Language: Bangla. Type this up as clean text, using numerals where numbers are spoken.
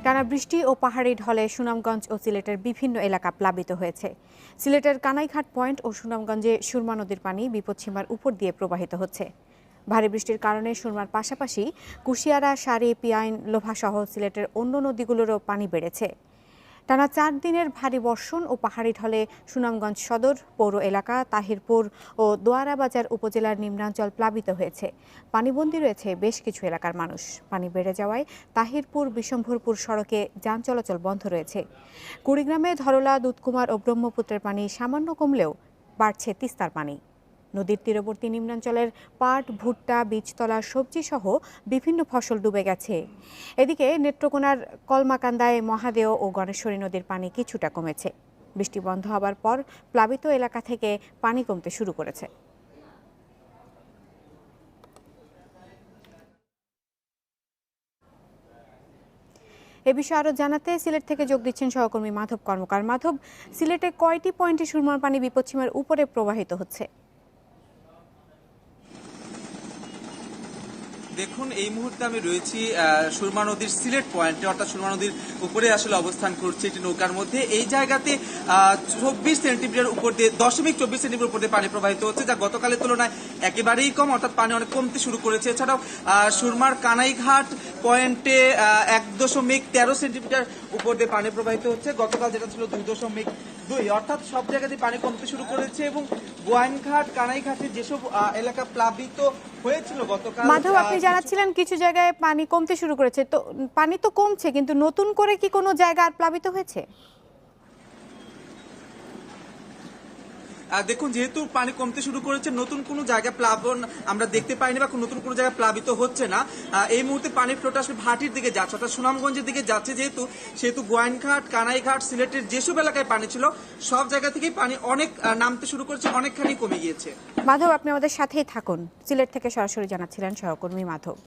টানা বৃষ্টি ও পাহাড়ি ঢলে সুনামগঞ্জ ও সিলেটের বিভিন্ন এলাকা প্লাবিত হয়েছে। সিলেটের কানাইঘাট পয়েন্ট ও সুনামগঞ্জে সুরমা নদীর পানি বিপদসীমার উপর দিয়ে প্রবাহিত হচ্ছে। ভারী বৃষ্টির কারণে সুরমার পাশাপাশি কুশিয়ারা, সারি, পিয়াইন, লোভাসহ সিলেটের অন্য নদীগুলোরও পানি বেড়েছে। টানা 4 দিনের ভারী বর্ষণ ও পাহাড়ি ঢলে সুনামগঞ্জ সদর পৌর এলাকা, তাহিরপুর ও দোয়ারাবাজার উপজেলার নিম্নাঞ্চল প্লাবিত হয়েছে। পানিবন্দী রয়েছে বেশ কিছু এলাকার মানুষ। পানি বেড়ে যাওয়ায় তাহিরপুর বিশম্ভরপুর সড়কে যান চলাচল বন্ধ রয়েছে। কুড়িগ্রামে ধরলা, দুধকুমার ও ব্রহ্মপুত্রের পানি সামান্য কমলেও বাড়ছে তিস্তার পানি। নদীর তীরবর্তী নিম্নাঞ্চলের পাট, ভুট্টা, বীজতলা, সবজি সহ বিভিন্ন ফসল ডুবে গেছে। এদিকে নেত্রকোনার কলমাকান্দায় মহাদেও ও গণেশ্বরী নদীর পানি কিছুটা কমেছে। বৃষ্টি বন্ধ হবার পর প্লাবিত এলাকা থেকে পানি কমতে শুরু করেছে। এ বিষয়ে আরও জানাতে সিলেট থেকে যোগ দিচ্ছেন সহকর্মী মাধব কর্মকার। মাধব, সিলেটে কয়টি পয়েন্টে সুরমার পানি বিপদসীমার উপরে প্রবাহিত হচ্ছে? দেখুন, এই মুহূর্তে আমি রয়েছি সুরমা নদীর সিলেট পয়েন্টে, অর্থাৎ সুরমা নদীর উপরে আসলে অবস্থান করছি একটি নৌকার মধ্যে। এই জায়গাতে 24 সেন্টিমিটার উপর দিয়ে 0.24 সেন্টিমিটার উপর দিয়ে পানি প্রবাহিত হচ্ছে, যা গতকালের তুলনায় একেবারেই কম, অর্থাৎ পানি অনেক কমতে শুরু করেছে। এছাড়াও সুরমার কানাইঘাট পয়েন্টে 1.13 সেন্টিমিটার উপর দিয়ে পানি প্রবাহিত হচ্ছে। গতকাল যেটা ছিল 2.2, অর্থাৎ সব জায়গাতেই পানি কমতে শুরু করেছে। এবং গোয়াইনঘাট, কানাইঘাটের যেসব এলাকা প্লাবিত হয়েছিল গতকাল, মাধব, আপনি জানাচ্ছিলেন কিছু জায়গায় পানি কমতে শুরু করেছে। তো পানি তো কমছে, কিন্তু নতুন করে কি কোনো জায়গা আর প্লাবিত হয়েছে? দেখুন, যেহেতু পানি কমতে শুরু করেছে, নতুন কোনো জায়গায় প্লাবন আমরা দেখতে পাইনি বা নতুন কোনো জায়গায় প্লাবিত হচ্ছে না। এই মুহূর্তে পানির ফ্লোটা আসলে ভাটির দিকে যাচ্ছে, অর্থাৎ সুনামগঞ্জের দিকে যাচ্ছে। সেহেতু গোয়াইনঘাট, কানাইঘাট, সিলেটের যেসব এলাকায় পানি ছিল সব জায়গা থেকেই পানি অনেক নামতে শুরু করেছে, অনেকখানি কমে গিয়েছে। মাধব, আপনি আমাদের সাথেই থাকুন। সিলেট থেকে সরাসরি জানাচ্ছিলেন সহকর্মী মাধব।